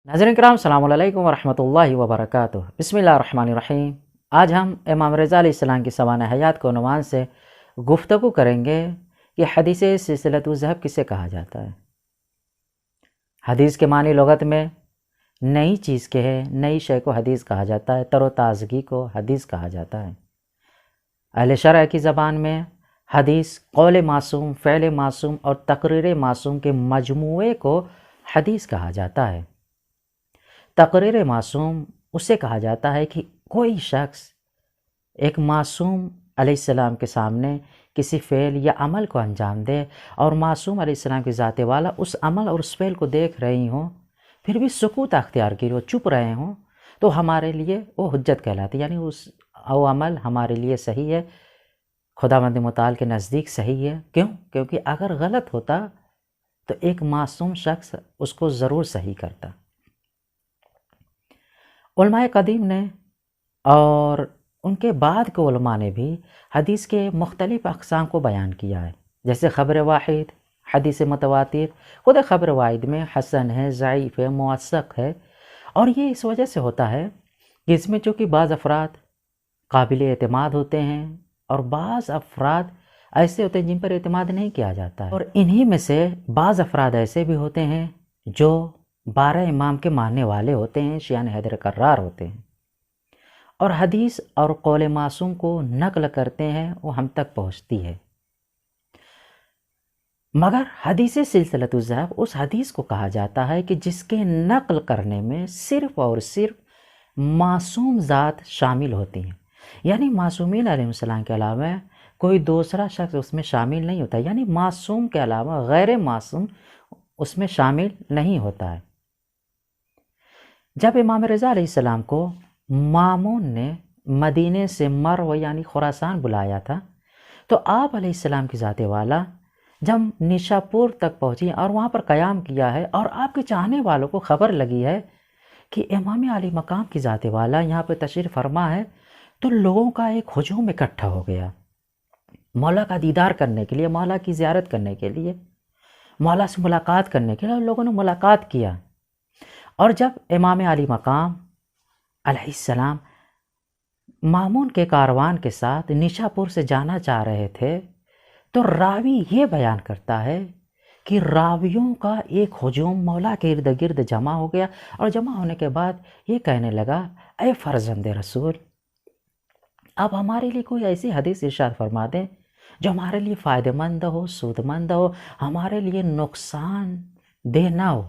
नाज़रीन किराम अस्सलाम वालेकुम वरहमतुल्लाहि वबरकातुह। बिस्मिल्लाहिर्रहमानिर्रहीम। आज हम इमाम रज़ा अलैहिस्सलाम की सवाने हयात के उन्वान से गुफ्तगू करेंगे कि हदीस सिलसिलतुल ज़हब किसे कहा जाता है। हदीस के मानी लुगत में नई चीज़ के है, नई शय को हदीस कहा जाता है, तरोताज़गी को हदीस कहा जाता है। अहले शरअ की ज़बान में हदीस कौल मासूम, फ़ेल मासूम और तकरीर मासूम के मजमूए को हदीस कहा जाता है। तकरीर मासूम उसे कहा जाता है कि कोई शख्स एक मासूम अलैहिस्सलाम के सामने किसी फ़ेल या अमल को अंजाम दे और मासूम अलैहिस्सलाम की ज़ात वाला उस अमल और उस फ़ेल को देख रही हों, फिर भी सुकूत अख्तियार की हो, चुप रहे हों, तो हमारे लिए वो हुज्जत कहलाती है। यानी वो अमल हमारे लिए सही है, खुदावंद मुताल के नज़दीक सही है। क्यों? क्योंकि अगर गलत होता तो एक मासूम शख्स उसको ज़रूर सही करता। उलमाए कदीम ने और उनके बाद के उलमा ने भी हदीस के मुख्तलिफ़ अक़साम को बयान किया है, जैसे ख़बर वाहिद, हदीस मुतवातिर। खुद ख़बर वाहिद में हसन है, ज़ईफ़ है, मुअस्सक़ है, और ये इस वजह से होता है कि इसमें चूँकि बाज़ अफ़राद काबिल एतमाद होते हैं और बाज़ अफ़राद ऐसे होते हैं जिन पर एतमाद नहीं किया जाता है, और इन्हीं में से बाज़ अफ़राद ऐसे भी होते हैं जो 12 इमाम के मानने वाले होते हैं, शियान हैदर कर्रार होते हैं, और हदीस और कौल मासूम को नक़ल करते हैं, वो हम तक पहुँचती है। मगर हदीस सिलसिलतुल ज़हब उस हदीस को कहा जाता है कि जिसके नक़ल करने में सिर्फ़ और सिर्फ मासूम ज़ात शामिल होती हैं। यानी मासूमीन अलैहिस्सलाम के अलावा कोई दूसरा शख्स उसमें शामिल नहीं होता, यानी मासूम के अलावा गैर मासूम उसमें शामिल नहीं होता है। जब इमाम रज़ा अलैहिस्सलाम को मामून ने मदीने से मर्व यानी खुरासान बुलाया था, तो आप अलैहिस्सलाम की ज़ात वाला जब निशापुर तक पहुँची और वहाँ पर क़याम किया है, और आपके चाहने वालों को ख़बर लगी है कि इमाम आली मकाम की ज़ात वाला यहाँ पर तशरीफ़ फरमा है, तो लोगों का एक हुजूम इकट्ठा हो गया मौला का दीदार करने के लिए, मौला की ज़ियारत करने के लिए, मौला से मुलाकात करने के लिए। लोगों ने मुलाकात किया, और जब इमाम आली मकाम अलैहिस्सलाम मामून के कारवान के साथ निशापुर से जाना चाह रहे थे, तो रावी ये बयान करता है कि रावियों का एक हुजूम मौला के इर्द गिर्द जमा हो गया, और जमा होने के बाद ये कहने लगा, ऐ फ़र्ज़ंद रसूल, आप हमारे लिए कोई ऐसी हदीस इरशाद फरमा दें जो हमारे लिए फ़ायदेमंद हो, सूदमंद हो, हमारे लिए नुकसान दे ना हो,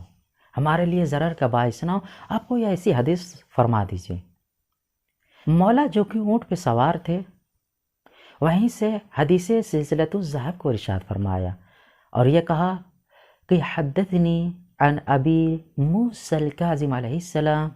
हमारे लिए ज़रर का बाइस ना हो। आप कोई ऐसी हदीस फरमा दीजिए। मौला जो कि ऊँट पे सवार थे, वहीं से हदीस सिलसिलतुल ज़हब को इरशाद फरमाया और ये कहा कि हद्दथनी अन अबी मूसल काज़िम अलैहिस्सलाम,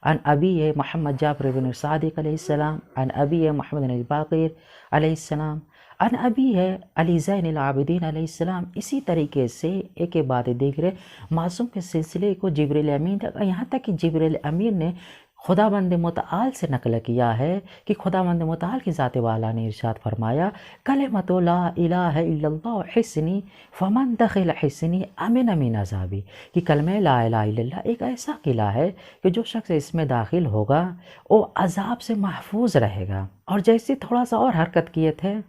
अन अबी मोहम्मद जाफ़र बिन सादिक़ अलैहिस्सलाम, अन अबी मोहम्मद बिन बाक़िर अलैहिस्सलाम, अन अबी अली ज़ैनुल आबिदीन अलैहिस्सलाम। इसी तरीके से एक के बाद दीगरे मासूम के सिलसिले को जिब्रील अमीन तक, यहाँ तक कि जिब्रील अमीन ने खुदावंद मुताल से नकल किया है कि खुदावंद मुताल की ज़ात वाला ने इरशाद फरमाया, कलिमतु ला इलाहा इल्लल्लाह हिस्नी फमन दखिल हिस्नी अमिन मिन अज़ाबी, कि कलमे ला इलाहा इल्लल्लाह एक ऐसा किला है कि जो शख्स इसमें दाखिल होगा वो अज़ाब से महफूज रहेगा। और जैसे थोड़ा सा और हरकत किए थे,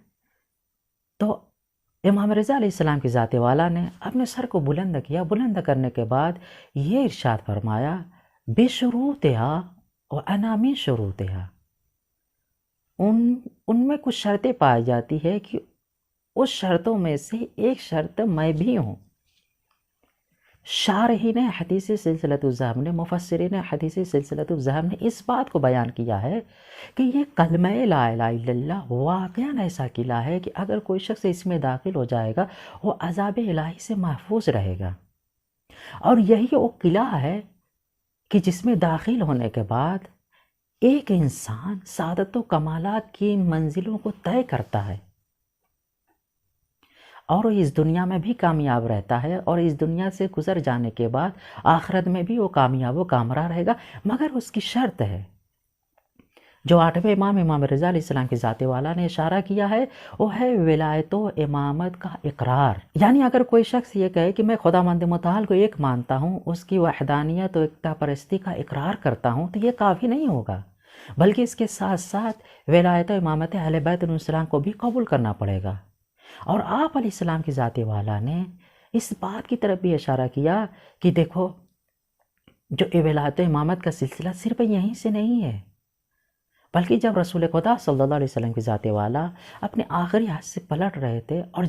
तो इमाम रज़ा अलैहिस्सलाम की ज़ात वाला ने अपने सर को बुलंद किया। बुलंद करने के बाद ये इरशाद फरमाया, बेशुरूतिहा व अना मिन शुरूतिहा, उनमें कुछ शर्तें पाई जाती है कि उस शर्तों में से एक शर्त मैं भी हूँ। शारहीन हदीस सिलसिलतुल ज़हब ने, मुफस्सिरीन हदीस सिलसिलतुल ज़हब ने इस बात को बयान किया है कि ये कलमे ला इलाहा इल्लल्लाह वाक़यान ऐसा किला है कि अगर कोई शख्स इसमें दाखिल हो जाएगा वो अज़ाब इलाही से महफूज रहेगा। और यही वो किला है कि जिसमें दाखिल होने के बाद एक इंसान सादत व कमालात की मंजिलों को तय करता है, और वो इस दुनिया में भी कामयाब रहता है, और इस दुनिया से गुज़र जाने के बाद आखिरत में भी वो कामयाब व कामरान रहेगा। मगर उसकी शर्त है جو 8ویں امام امام رضا علیہ السلام کی ذات والا نے اشارہ کیا ہے وہ ہے ولایت و امامت کا اقرار. یعنی اگر کوئی شخص یہ کہے کہ میں خداوند متعال کو ایک مانتا ہوں، اس کی وحدانیت و یکتا پرستی کا اقرار کرتا ہوں، تو یہ کافی نہیں ہوگا، بلکہ اس کے ساتھ ساتھ ولایت و امامت اہل بیت علیہ السلام کو بھی قبول کرنا پڑے گا. اور آپ علیہ السلام کی ذات والا نے اس بات کی طرف بھی اشارہ کیا کہ دیکھو جو ولایت و امامت کا سلسلہ صرف یہیں سے نہیں ہے، بلکہ جب رسول خدا صلی اللہ علیہ وسلم کی ذات والا اپنے آخری حج سے پلٹ رہے تھے اور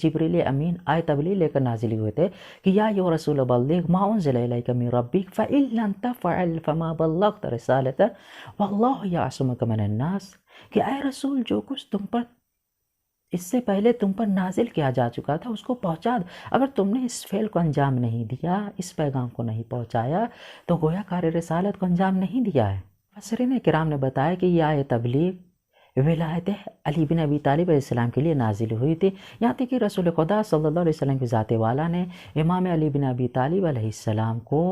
جبریل امین آئے تبلیغ لے کر نازل ہوئے تھے کہ یا ایھا رسول بلغ ما انزل الیک من ربک فإن لم تفعل فما بلغت رسالتہ واللہ یعصمک من الناس، کہ اے رسول جو کچھ تم پر اس سے پہلے تم پر نازل کیا جا چکا تھا اس کو پہنچا دو. اگر تم نے اس فعل کو انجام نہیں دیا، اس پیغام کو نہیں پہنچایا، تو گویا کار رسالت کو انجام نہیں دیا ہے. مفسرین کرام نے بتایا کہ یہ آیت تبلیغ ولایت علی بن ابی طالب علیہ السلام کے لیے نازل ہوئی تھی. یہاں تک کہ رسول خدا صلی اللہ علیہ وسلم کی ذات والا نے امام علی بن ابی طالب علیہ السلام کو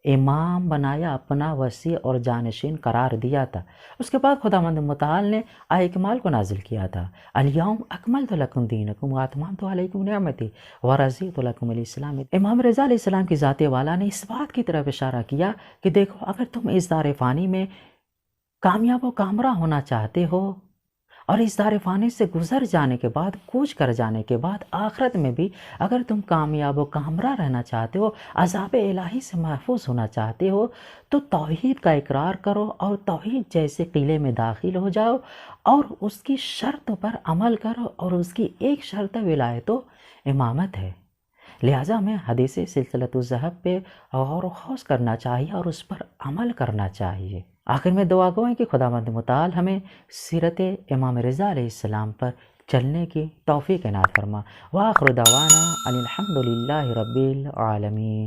امام بنایا، اپنا وسیع اور جانشین قرار دیا تھا. اس کے بعد خداوند متعال نے آیہ کمال کو نازل کیا تھا، الیوم اکملت لکم دینکم واتممت علیکم نعمتی ورضیت لکم الاسلام. امام رضا علیہ السلام کی ذات والا نے اس بات کی طرف اشارہ کیا کہ دیکھو اگر تم اس دار فانی میں کامیاب و کامرہ ہونا چاہتے ہو اور اس دار فانی سے گزر جانے کے بعد، کوچ کر جانے کے بعد آخرت میں بھی اگر تم کامیاب و کامرہ رہنا چاہتے ہو، عذاب الہی سے محفوظ ہونا چاہتے ہو، تو توحید کا اقرار کرو اور توحید جیسے قلعے میں داخل ہو جاؤ اور اس کی شرط پر عمل کرو، اور اس کی ایک شرط ولایت و امامت ہے. لہٰذا ہمیں حدیث سلسلۃ الذہب پہ غور و خوض کرنا چاہیے اور اس پر عمل کرنا چاہیے. آخر میں دعا گو ہے کہ خداوند متعال ہمیں سیرت امام رضا علیہ السلام پر چلنے کی توفیق عنایت فرما. وآخر دعوانا ان الحمد للہ رب العالمین.